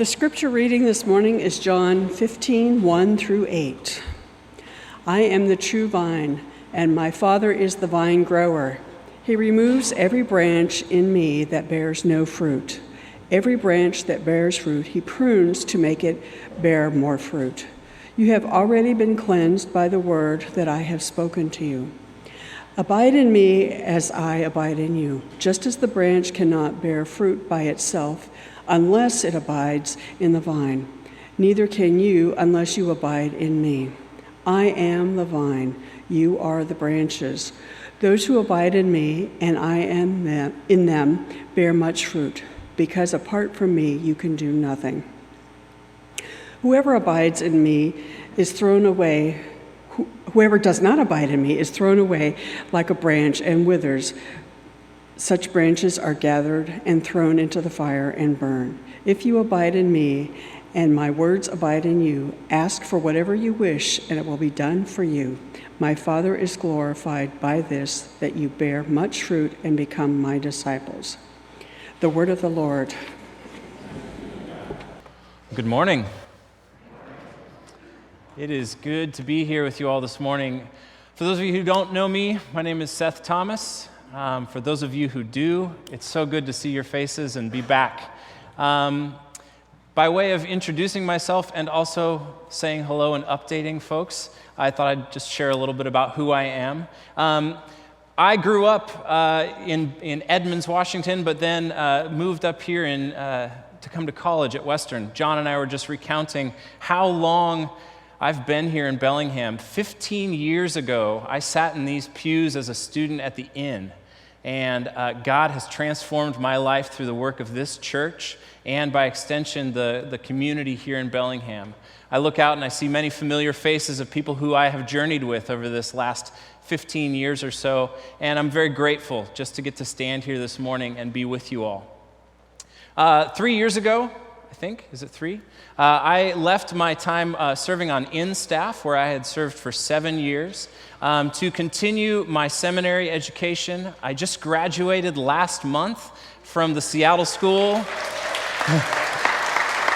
The scripture reading this morning is John 15, 1 through 8. I am the true vine, and my Father is the vine grower. He removes every branch in me that bears no fruit. Every branch that bears fruit, he prunes to make it bear more fruit. You have already been cleansed by the word that I have spoken to you. Abide in me as I abide in you, just as the branch cannot bear fruit by itself unless it abides in the vine. Neither can you unless you abide in me. I am the vine, you are the branches. Those who abide in me and I am in them bear much fruit, because apart from me you can do nothing. Whoever abides in me is thrown away. Whoever does not abide in me is thrown away like a branch and withers. Such branches are gathered and thrown into the fire and burned. If you abide in me and my words abide in you, ask for whatever you wish and it will be done for you. My Father is glorified by this, that you bear much fruit and become my disciples. The word of the Lord. Good morning. It is good to be here with you all this morning. For those of you who don't know me, my name is Seth Thomas. For those of you who do, it's so good to see your faces and be back. By way of introducing myself and also saying hello and updating folks, I thought I'd just share a little bit about who I am. I grew up in Edmonds, Washington, but then moved up here to come to college at Western. John and I were just recounting how long I've been here in Bellingham. 15 years ago, I sat in these pews as a student at the Inn, and God has transformed my life through the work of this church and, by extension, the community here in Bellingham. I look out and I see many familiar faces of people who I have journeyed with over this last 15 years or so, and I'm very grateful just to get to stand here this morning and be with you all. 3 years ago, I think, is it 3? I left my time serving on Inn staff, where I had served for 7 years, to continue my seminary education. I just graduated last month from the Seattle School.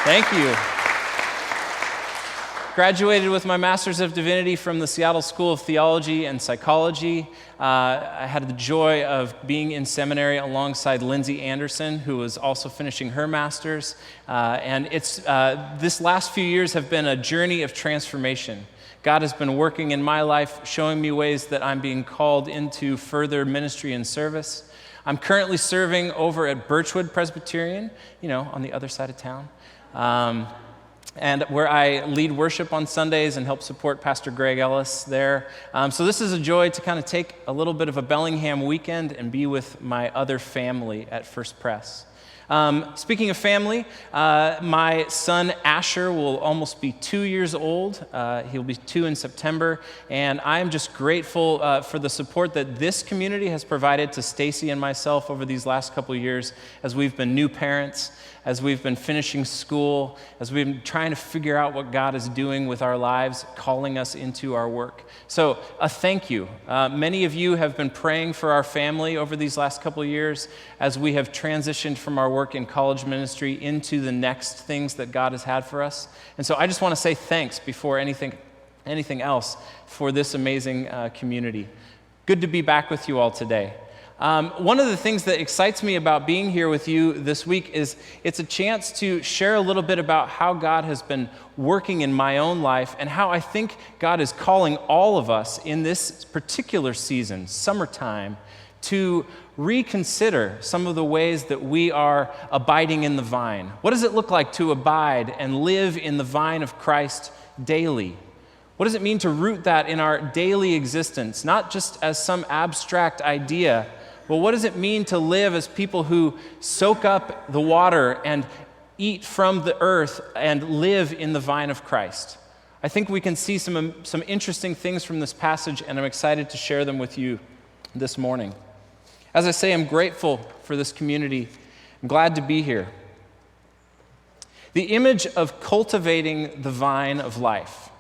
Thank you. Graduated with my Master's of Divinity from the Seattle School of Theology and Psychology. I had the joy of being in seminary alongside Lindsay Anderson, who was also finishing her Master's. And this last few years have been a journey of transformation. God has been working in my life, showing me ways that I'm being called into further ministry and service. I'm currently serving over at Birchwood Presbyterian, on the other side of town. And where I lead worship on Sundays and help support Pastor Greg Ellis there. So this is a joy to kind of take a little bit of a Bellingham weekend and be with my other family at First Pres. Speaking of family, my son Asher will almost be 2 years old. He'll be 2 in September, and I'm just grateful for the support that this community has provided to Stacy and myself over these last couple of years as we've been new parents, as we've been finishing school, as we've been trying to figure out what God is doing with our lives, calling us into our work. So a thank you. Many of you have been praying for our family over these last couple of years as we have transitioned from our work in college ministry into the next things that God has had for us. And so I just want to say thanks before anything else for this amazing community. Good to be back with you all today. One of the things that excites me about being here with you this week is it's a chance to share a little bit about how God has been working in my own life and how I think God is calling all of us in this particular season, summertime, to reconsider some of the ways that we are abiding in the vine. What does it look like to abide and live in the vine of Christ daily? What does it mean to root that in our daily existence, not just as some abstract idea, but what does it mean to live as people who soak up the water and eat from the earth and live in the vine of Christ? I think we can see some interesting things from this passage, and I'm excited to share them with you this morning. As I say, I'm grateful for this community. I'm glad to be here. The image of cultivating the vine of life,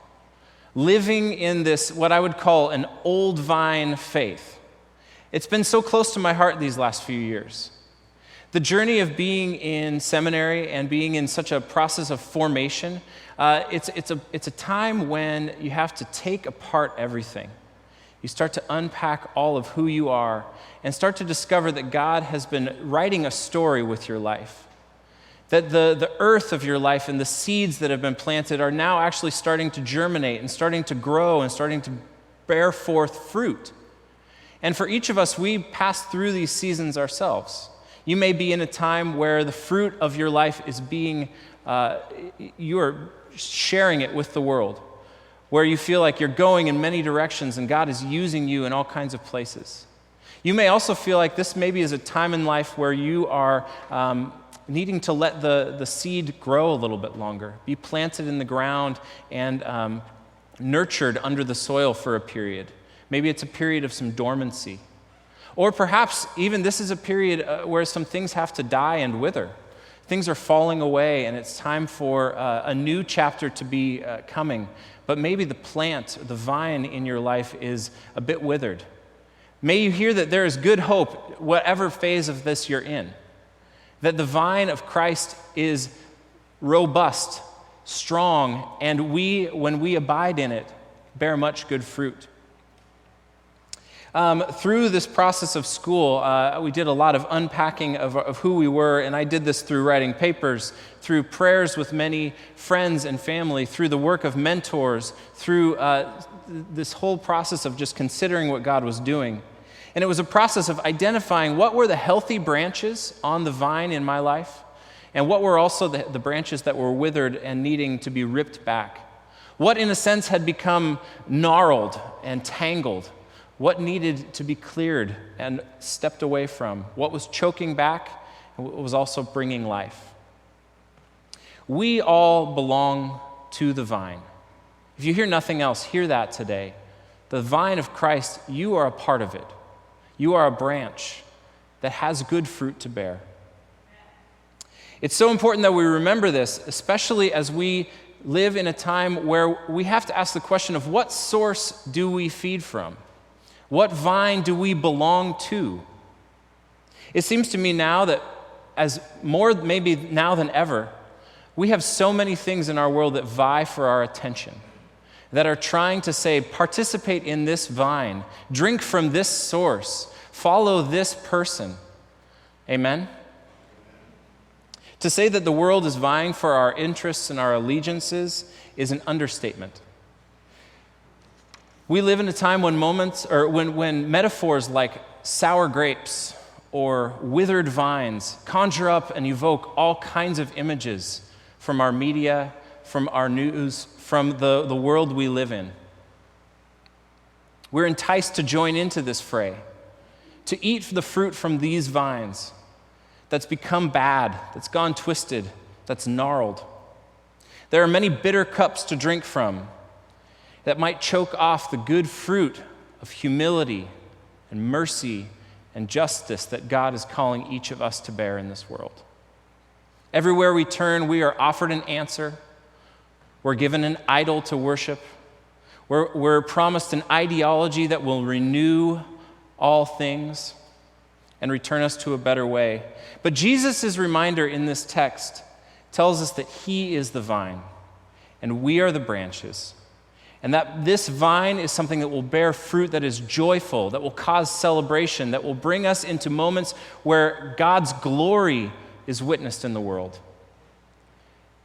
living in this, what I would call an old vine faith. It's been so close to my heart these last few years. The journey of being in seminary and being in such a process of formation, it's a time when you have to take apart everything. You start to unpack all of who you are and start to discover that God has been writing a story with your life. That the earth of your life and the seeds that have been planted are now actually starting to germinate and starting to grow and starting to bear forth fruit. And for each of us, we pass through these seasons ourselves. You may be in a time where the fruit of your life is being, you are sharing it with the world, where you feel like you're going in many directions and God is using you in all kinds of places. You may also feel like this maybe is a time in life where you are needing to let the seed grow a little bit longer, be planted in the ground and nurtured under the soil for a period. Maybe it's a period of some dormancy. Or perhaps even this is a period where some things have to die and wither. Things are falling away and it's time for a new chapter to be coming. But maybe the plant, the vine in your life is a bit withered. May you hear that there is good hope, whatever phase of this you're in. That the vine of Christ is robust, strong, and when we abide in it, bear much good fruit. Through this process of school, we did a lot of unpacking of who we were, and I did this through writing papers, through prayers with many friends and family, through the work of mentors, through this whole process of just considering what God was doing. And it was a process of identifying what were the healthy branches on the vine in my life, and what were also the branches that were withered and needing to be ripped back. What, in a sense, had become gnarled and tangled. What needed to be cleared and stepped away from? What was choking back and what was also bringing life? We all belong to the vine. If you hear nothing else, hear that today. The vine of Christ, you are a part of it. You are a branch that has good fruit to bear. It's so important that we remember this, especially as we live in a time where we have to ask the question of what source do we feed from? What vine do we belong to? It seems to me now that as more maybe now than ever, we have so many things in our world that vie for our attention, that are trying to say, participate in this vine, drink from this source, follow this person. Amen? To say that the world is vying for our interests and our allegiances is an understatement. We live in a time when when metaphors like sour grapes or withered vines conjure up and evoke all kinds of images from our media, from our news, from the world we live in. We're enticed to join into this fray, to eat the fruit from these vines that's become bad, that's gone twisted, that's gnarled. There are many bitter cups to drink from that might choke off the good fruit of humility and mercy and justice that God is calling each of us to bear in this world. Everywhere we turn, we are offered an answer. We're given an idol to worship. We're promised an ideology that will renew all things and return us to a better way. But Jesus' reminder in this text tells us that he is the vine and we are the branches. And that this vine is something that will bear fruit that is joyful, that will cause celebration, that will bring us into moments where God's glory is witnessed in the world.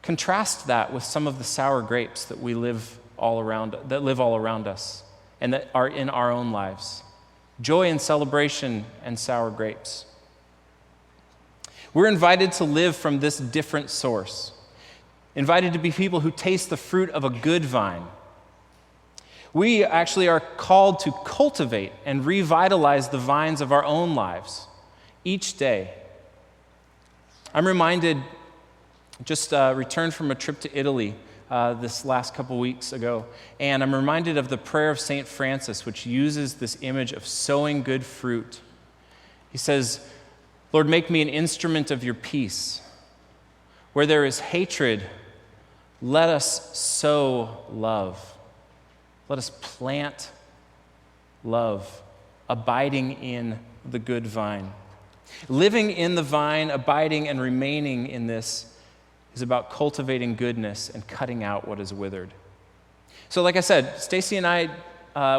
Contrast that with some of the sour grapes that live all around us and that are in our own lives. Joy and celebration and sour grapes. We're invited to live from this different source, invited to be people who taste the fruit of a good vine. We actually are called to cultivate and revitalize the vines of our own lives each day. I'm reminded, just returned from a trip to Italy this last couple weeks ago, and I'm reminded of the prayer of St. Francis, which uses this image of sowing good fruit. He says, Lord, make me an instrument of your peace. Where there is hatred, let us sow love. Let us plant love, abiding in the good vine. Living in the vine, abiding and remaining in this is about cultivating goodness and cutting out what is withered. So like I said, Stacy and I,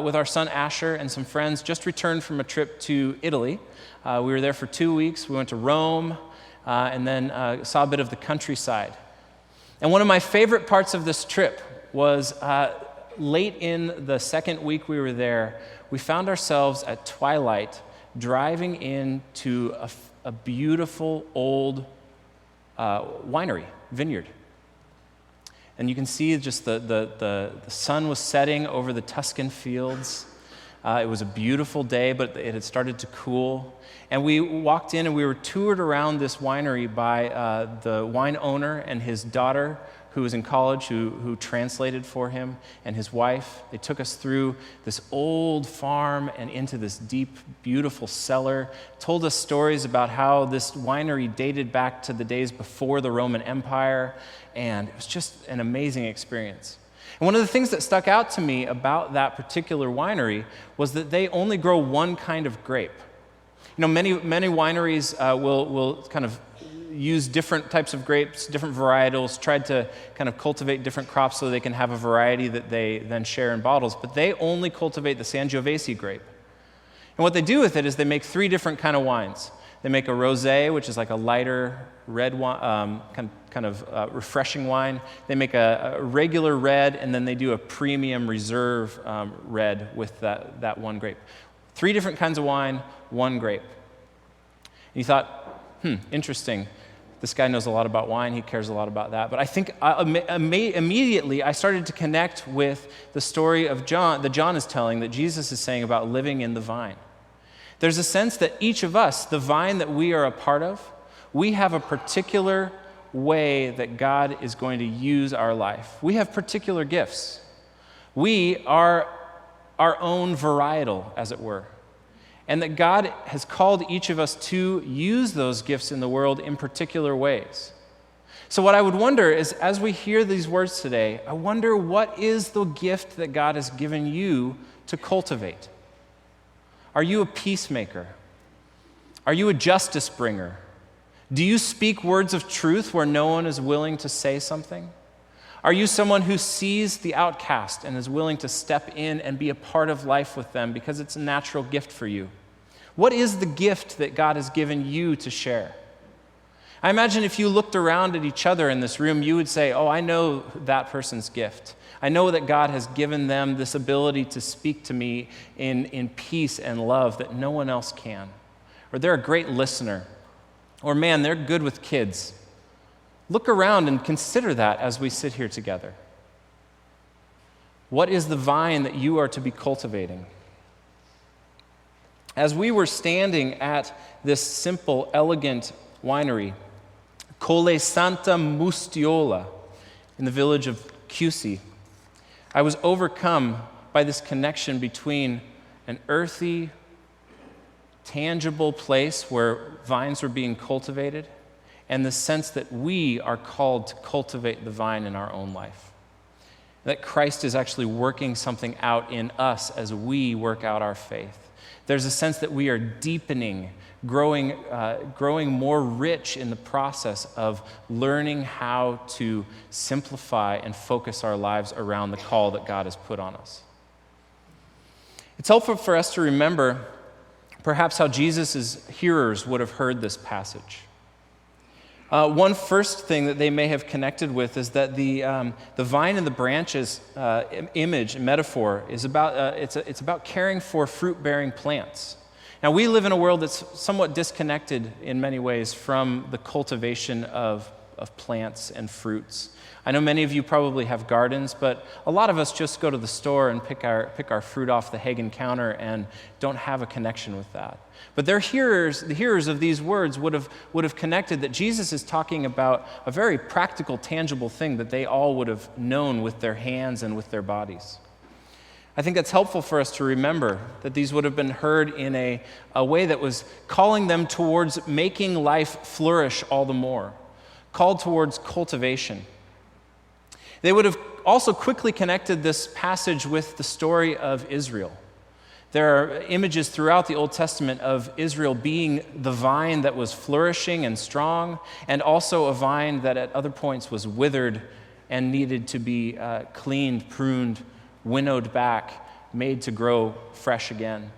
with our son Asher and some friends, just returned from a trip to Italy. We were there for 2 weeks. We went to Rome and then saw a bit of the countryside. And one of my favorite parts of this trip was late in the second week we were there, we found ourselves at twilight driving into a beautiful old winery, vineyard. And you can see just the sun was setting over the Tuscan fields. It was a beautiful day, but it had started to cool. And we walked in and we were toured around this winery by the wine owner and his daughter, who was in college, who translated for him, and his wife. They took us through this old farm and into this deep, beautiful cellar, told us stories about how this winery dated back to the days before the Roman Empire, and it was just an amazing experience. And one of the things that stuck out to me about that particular winery was that they only grow one kind of grape. You know, many wineries will kind of use different types of grapes, different varietals, tried to kind of cultivate different crops so they can have a variety that they then share in bottles, but they only cultivate the Sangiovese grape. And what they do with it is they make 3 different kind of wines. They make a rosé, which is like a lighter red wine, kind of refreshing wine. They make a regular red, and then they do a premium reserve red with that one grape. 3 different kinds of wine, 1 grape. And you thought, interesting. This guy knows a lot about wine. He cares a lot about that. But I think immediately I started to connect with the story of John, that John is telling, that Jesus is saying about living in the vine. There's a sense that each of us, the vine that we are a part of, we have a particular way that God is going to use our life. We have particular gifts. We are our own varietal, as it were. And that God has called each of us to use those gifts in the world in particular ways. So what I would wonder is, as we hear these words today, I wonder, what is the gift that God has given you to cultivate? Are you a peacemaker? Are you a justice bringer? Do you speak words of truth where no one is willing to say something? Are you someone who sees the outcast and is willing to step in and be a part of life with them because it's a natural gift for you? What is the gift that God has given you to share? I imagine if you looked around at each other in this room, you would say, oh, I know that person's gift. I know that God has given them this ability to speak to me in peace and love that no one else can. Or they're a great listener. Or man, they're good with kids. Look around and consider that as we sit here together. What is the vine that you are to be cultivating? As we were standing at this simple, elegant winery, Colle Santa Mustiola, in the village of Chiusi, I was overcome by this connection between an earthy, tangible place where vines were being cultivated and the sense that we are called to cultivate the vine in our own life. That Christ is actually working something out in us as we work out our faith. There's a sense that we are deepening, growing more rich in the process of learning how to simplify and focus our lives around the call that God has put on us. It's helpful for us to remember perhaps how Jesus' hearers would have heard this passage. One first thing that they may have connected with is that the vine and the branches image, metaphor, is about it's about caring for fruit-bearing plants. Now, we live in a world that's somewhat disconnected in many ways from the cultivation of plants and fruits. I know many of you probably have gardens, but a lot of us just go to the store and pick our fruit off the Hagen counter and don't have a connection with that. But the hearers of these words would have connected that Jesus is talking about a very practical, tangible thing that they all would have known with their hands and with their bodies. I think that's helpful for us to remember that these would have been heard in a way that was calling them towards making life flourish all the more, called towards cultivation. They would have also quickly connected this passage with the story of Israel. There are images throughout the Old Testament of Israel being the vine that was flourishing and strong, and also a vine that at other points was withered and needed to be cleaned, pruned, winnowed back, made to grow fresh again.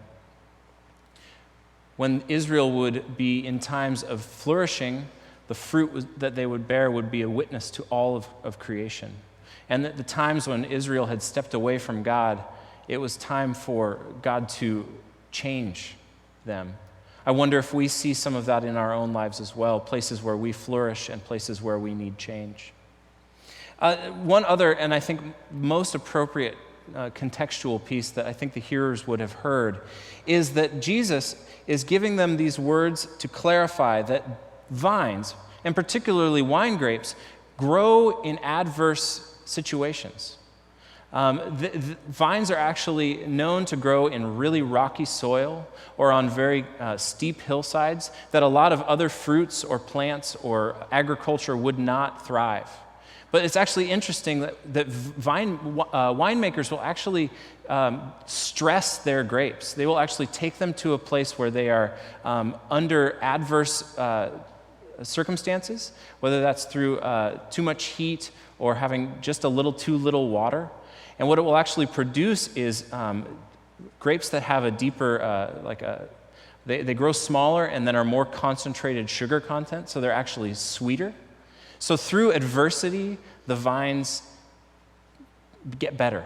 When Israel would be in times of flourishing, the fruit that they would bear would be a witness to all of creation. And at the times when Israel had stepped away from God, it was time for God to change them. I wonder if we see some of that in our own lives as well, places where we flourish and places where we need change. One other, and I think most appropriate contextual piece that I think the hearers would have heard is that Jesus is giving them these words to clarify that vines, and particularly wine grapes, grow in adverse situations. The vines are actually known to grow in really rocky soil or on very steep hillsides that a lot of other fruits or plants or agriculture would not thrive. But it's actually interesting that winemakers will actually stress their grapes. They will actually take them to a place where they are under adverse circumstances, whether that's through too much heat or having just a little too little water. And what it will actually produce is grapes that have a deeper, they grow smaller and then are more concentrated sugar content, so they're actually sweeter. So through adversity, the vines get better.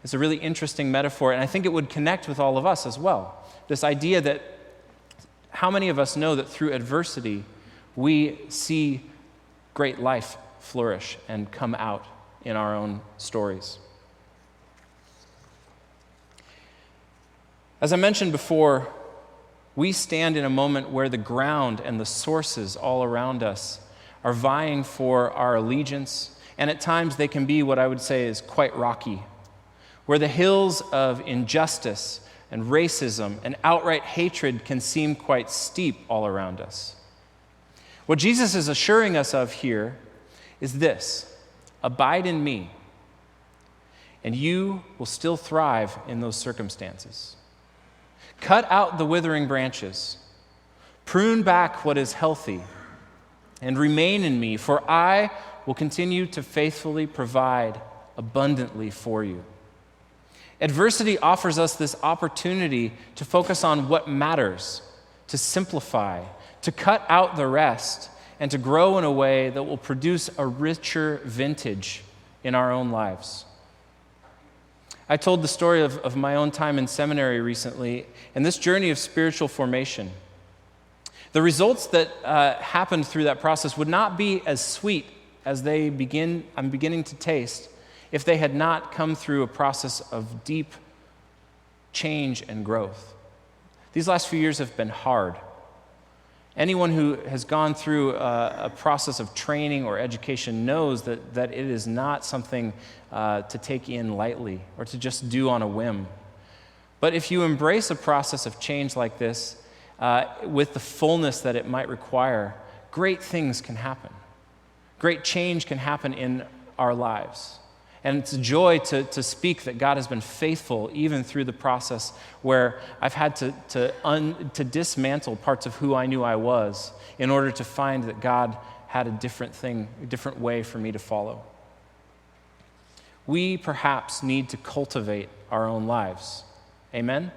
It's a really interesting metaphor, and I think it would connect with all of us as well. This idea that how many of us know that through adversity, we see great life flourish and come out in our own stories. As I mentioned before, we stand in a moment where the ground and the sources all around us are vying for our allegiance, and at times they can be what I would say is quite rocky, where the hills of injustice and racism and outright hatred can seem quite steep all around us. What Jesus is assuring us of here is this: abide in me, and you will still thrive in those circumstances. Cut out the withering branches, prune back what is healthy, and remain in me, for I will continue to faithfully provide abundantly for you. Adversity offers us this opportunity to focus on what matters, to simplify, to cut out the rest, and to grow in a way that will produce a richer vintage in our own lives. I told the story of my own time in seminary recently, and this journey of spiritual formation. The results that happened through that process would not be as sweet as I'm beginning to taste if they had not come through a process of deep change and growth. These last few years have been hard. Anyone who has gone through a process of training or education knows that it is not something to take in lightly or to just do on a whim. But if you embrace a process of change like this with the fullness that it might require, great things can happen. Great change can happen in our lives. And it's a joy to speak that God has been faithful even through the process where I've had to dismantle parts of who I knew I was in order to find that God had a different way for me to follow. We perhaps need to cultivate our own lives. Amen?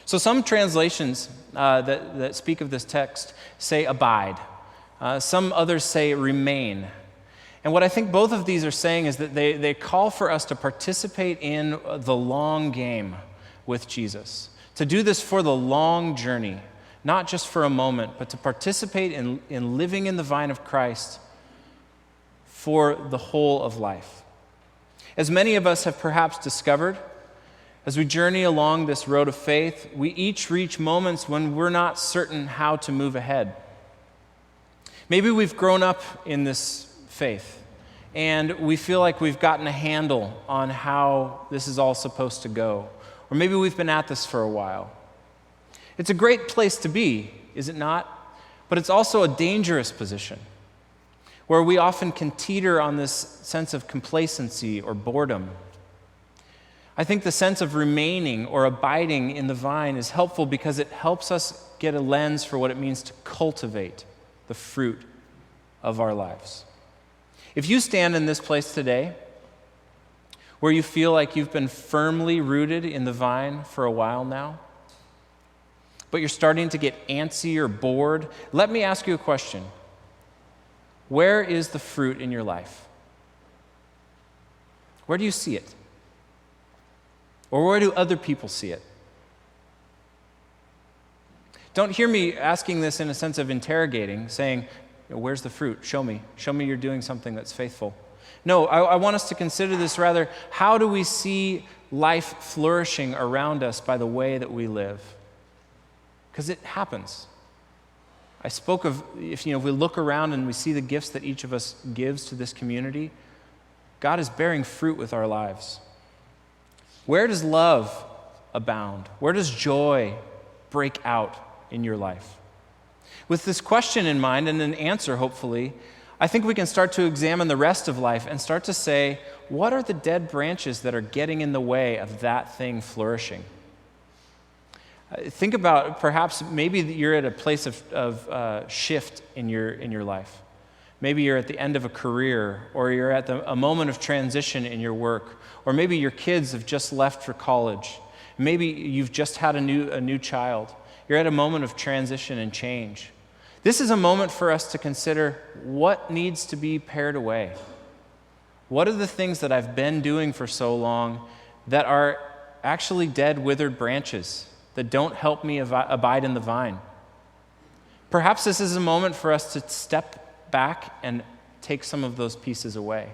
So some translations that speak of this text say abide. Some others say remain. And what I think both of these are saying is that they call for us to participate in the long game with Jesus, to do this for the long journey, not just for a moment, but to participate in living in the vine of Christ for the whole of life. As many of us have perhaps discovered, as we journey along this road of faith, we each reach moments when we're not certain how to move ahead. Maybe we've grown up in this faith, and we feel like we've gotten a handle on how this is all supposed to go. Or maybe we've been at this for a while. It's a great place to be, is it not? But it's also a dangerous position, where we often can teeter on this sense of complacency or boredom. I think the sense of remaining or abiding in the vine is helpful because it helps us get a lens for what it means to cultivate the fruit of our lives. If you stand in this place today where you feel like you've been firmly rooted in the vine for a while now, but you're starting to get antsy or bored, let me ask you a question. Where is the fruit in your life? Where do you see it? Or where do other people see it? Don't hear me asking this in a sense of interrogating, saying, where's the fruit? Show me. Show me you're doing something that's faithful. No, I want us to consider this rather, how do we see life flourishing around us by the way that we live? Because it happens. I spoke of, if we look around and we see the gifts that each of us gives to this community, God is bearing fruit with our lives. Where does love abound? Where does joy break out in your life? With this question in mind and an answer, hopefully, I think we can start to examine the rest of life and start to say, what are the dead branches that are getting in the way of that thing flourishing? Think about perhaps maybe you're at a place of shift in your life. Maybe you're at the end of a career, or you're at a moment of transition in your work, or maybe your kids have just left for college. Maybe you've just had a new child. You're at a moment of transition and change. This is a moment for us to consider what needs to be pared away. What are the things that I've been doing for so long that are actually dead, withered branches that don't help me abide in the vine? Perhaps this is a moment for us to step back and take some of those pieces away.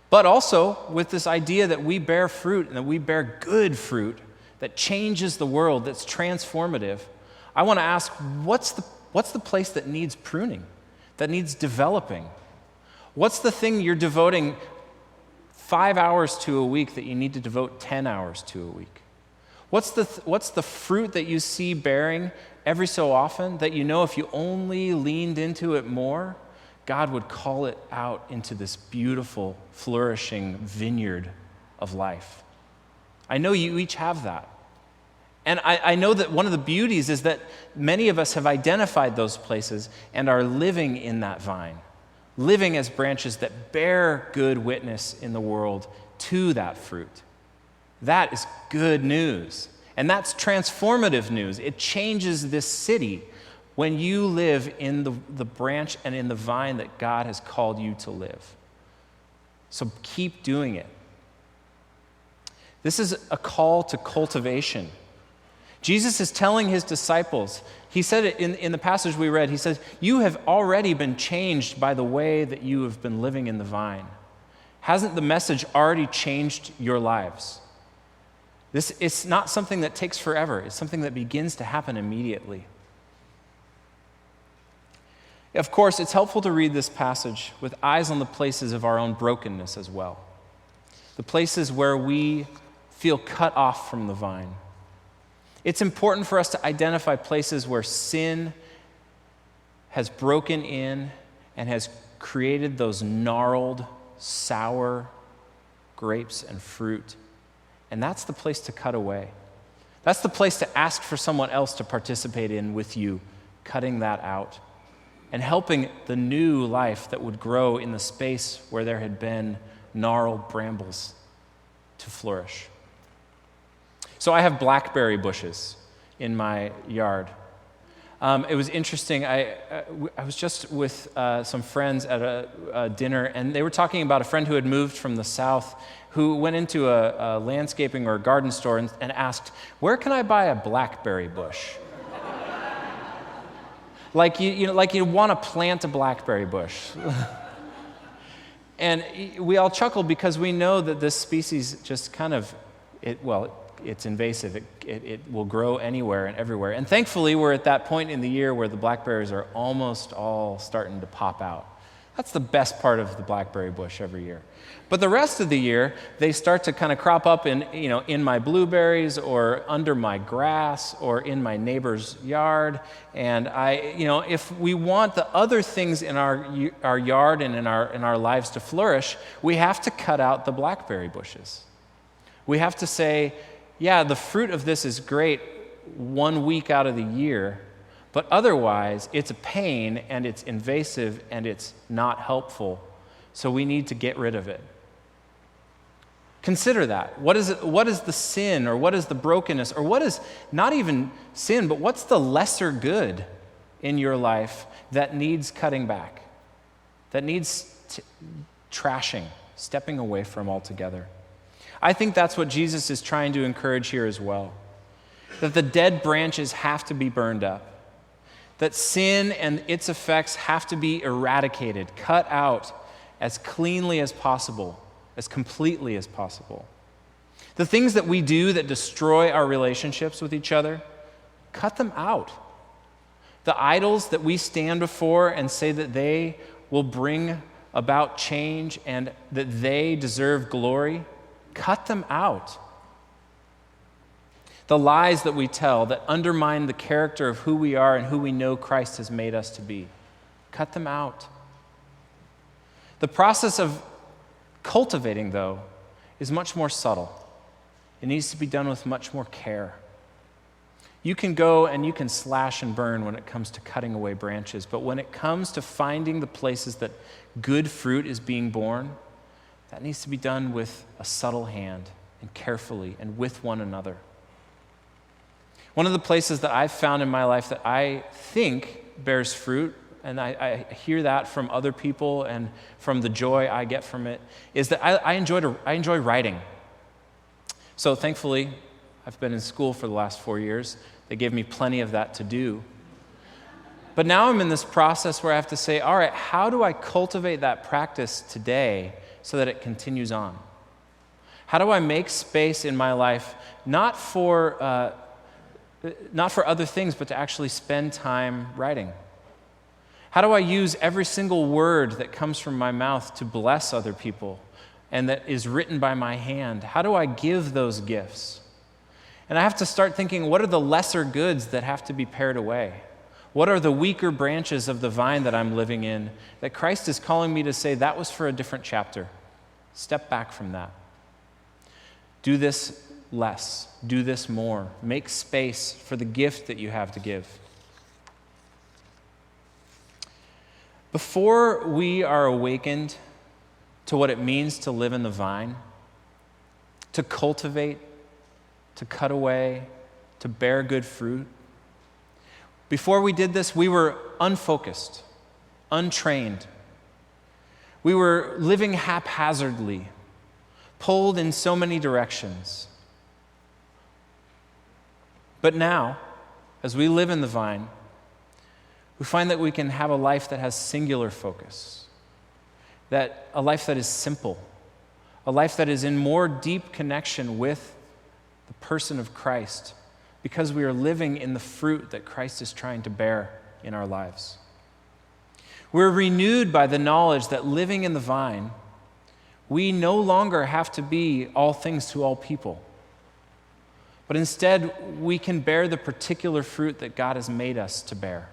But also with this idea that we bear fruit and that we bear good fruit that changes the world, that's transformative, I want to ask, what's the place that needs pruning, that needs developing? What's the thing you're devoting 5 hours to a week that you need to devote 10 hours to a week? What's the fruit that you see bearing every so often that you know if you only leaned into it more, God would call it out into this beautiful, flourishing vineyard of life? I know you each have that. And I know that one of the beauties is that many of us have identified those places and are living in that vine, living as branches that bear good witness in the world to that fruit. That is good news. And that's transformative news. It changes this city when you live in the branch and in the vine that God has called you to live. So keep doing it. This is a call to cultivation. Jesus is telling his disciples, he said it in the passage we read, he says, you have already been changed by the way that you have been living in the vine. Hasn't the message already changed your lives? It's not something that takes forever. It's something that begins to happen immediately. Of course, it's helpful to read this passage with eyes on the places of our own brokenness as well. The places where we feel cut off from the vine. It's important for us to identify places where sin has broken in and has created those gnarled, sour grapes and fruit. And that's the place to cut away. That's the place to ask for someone else to participate in with you, cutting that out and helping the new life that would grow in the space where there had been gnarled brambles to flourish. So I have blackberry bushes in my yard. It was interesting. I was just with some friends at a dinner, and they were talking about a friend who had moved from the south who went into a landscaping or a garden store and asked, where can I buy a blackberry bush? Like you want to plant a blackberry bush. And we all chuckled because we know that this species just kind of, it's invasive. It will grow anywhere and everywhere. And thankfully, we're at that point in the year where the blackberries are almost all starting to pop out. That's the best part of the blackberry bush every year. But the rest of the year, they start to kind of crop up in my blueberries or under my grass or in my neighbor's yard. And if we want the other things in our yard and in our lives to flourish, we have to cut out the blackberry bushes. We have to say, yeah, the fruit of this is great 1 week out of the year, but otherwise it's a pain and it's invasive and it's not helpful, so we need to get rid of it. Consider that. What is the sin, or what is the brokenness, or what is not even sin, but what's the lesser good in your life that needs cutting back, that needs trashing, stepping away from altogether? I think that's what Jesus is trying to encourage here as well, that the dead branches have to be burned up, that sin and its effects have to be eradicated, cut out as cleanly as possible, as completely as possible. The things that we do that destroy our relationships with each other, cut them out. The idols that we stand before and say that they will bring about change and that they deserve glory, cut them out. The lies that we tell that undermine the character of who we are and who we know Christ has made us to be, cut them out. The process of cultivating, though, is much more subtle. It needs to be done with much more care. You can go and you can slash and burn when it comes to cutting away branches, but when it comes to finding the places that good fruit is being born, that needs to be done with a subtle hand and carefully and with one another. One of the places that I've found in my life that I think bears fruit, and I hear that from other people and from the joy I get from it, is that I enjoy writing. So thankfully, I've been in school for the last 4 years. They gave me plenty of that to do. But now I'm in this process where I have to say, all right, how do I cultivate that practice today so that it continues on? How do I make space in my life, not for other things, but to actually spend time writing? How do I use every single word that comes from my mouth to bless other people and that is written by my hand? How do I give those gifts? And I have to start thinking, what are the lesser goods that have to be pared away? What are the weaker branches of the vine that I'm living in that Christ is calling me to say, that was for a different chapter? Step back from that. Do this less. Do this more. Make space for the gift that you have to give. Before we are awakened to what it means to live in the vine, to cultivate, to cut away, to bear good fruit, before we did this, we were unfocused, untrained. We were living haphazardly, pulled in so many directions. But now, as we live in the vine, we find that we can have a life that has singular focus, that a life that is simple, a life that is in more deep connection with the person of Christ, because we are living in the fruit that Christ is trying to bear in our lives. We're renewed by the knowledge that living in the vine, we no longer have to be all things to all people, but instead we can bear the particular fruit that God has made us to bear.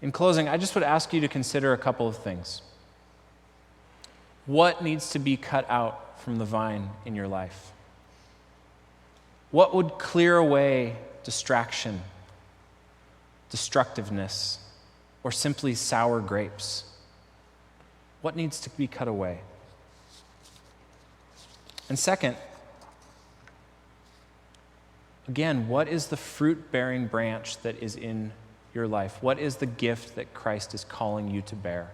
In closing, I just would ask you to consider a couple of things. What needs to be cut out from the vine in your life? What would clear away distraction, destructiveness, or simply sour grapes? What needs to be cut away? And second, again, what is the fruit-bearing branch that is in your life? What is the gift that Christ is calling you to bear?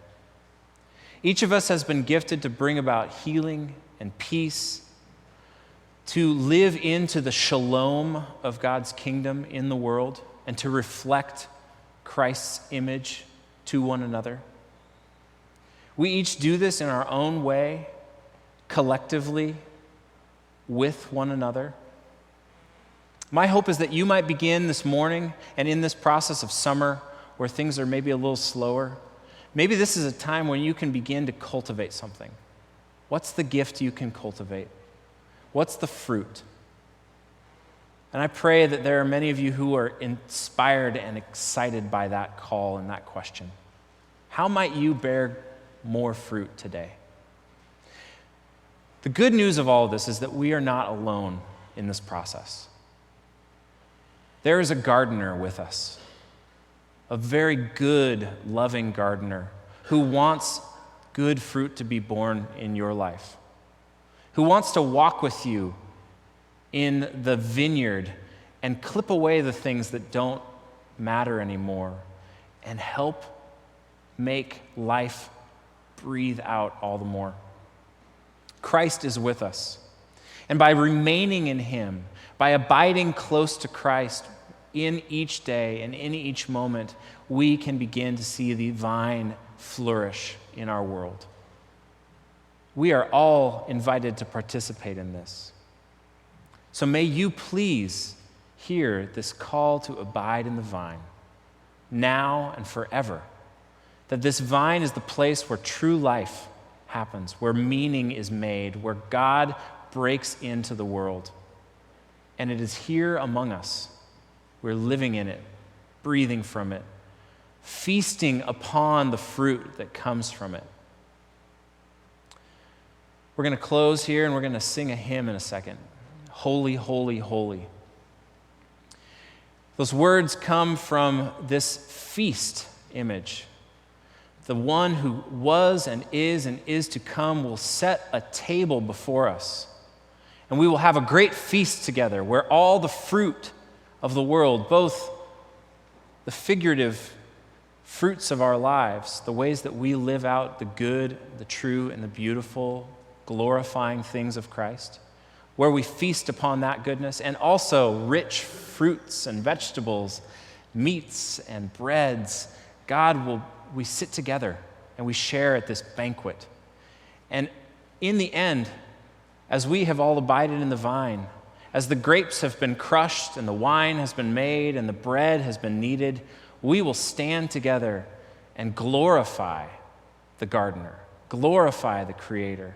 Each of us has been gifted to bring about healing and peace, to live into the shalom of God's kingdom in the world, and to reflect Christ's image to one another. We each do this in our own way, collectively, with one another. My hope is that you might begin this morning and in this process of summer where things are maybe a little slower, maybe this is a time when you can begin to cultivate something. What's the gift you can cultivate? What's the fruit? And I pray that there are many of you who are inspired and excited by that call and that question. How might you bear more fruit today? The good news of all of this is that we are not alone in this process. There is a gardener with us, a very good, loving gardener who wants good fruit to be born in your life, who wants to walk with you in the vineyard and clip away the things that don't matter anymore and help make life breathe out all the more. Christ is with us. And by remaining in him, by abiding close to Christ in each day and in each moment, we can begin to see the vine flourish in our world. We are all invited to participate in this. So may you please hear this call to abide in the vine, now and forever. That this vine is the place where true life happens, where meaning is made, where God breaks into the world. And it is here among us. We're living in it, breathing from it, feasting upon the fruit that comes from it. We're going to close here and we're going to sing a hymn in a second. Holy, holy, holy. Those words come from this feast image. The one who was and is to come will set a table before us. And we will have a great feast together where all the fruit of the world, both the figurative fruits of our lives, the ways that we live out the good, the true, and the beautiful, glorifying things of Christ, where we feast upon that goodness, and also rich fruits and vegetables, meats and breads. We sit together and we share at this banquet. And in the end, as we have all abided in the vine, as the grapes have been crushed and the wine has been made and the bread has been kneaded, we will stand together and glorify the gardener, glorify the Creator,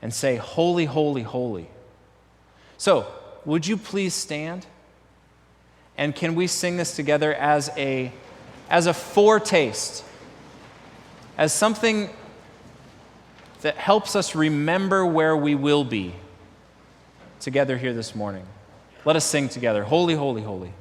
and say, holy, holy, holy. So, would you please stand? And can we sing this together as a foretaste, as something that helps us remember where we will be together here this morning? Let us sing together, holy, holy, holy.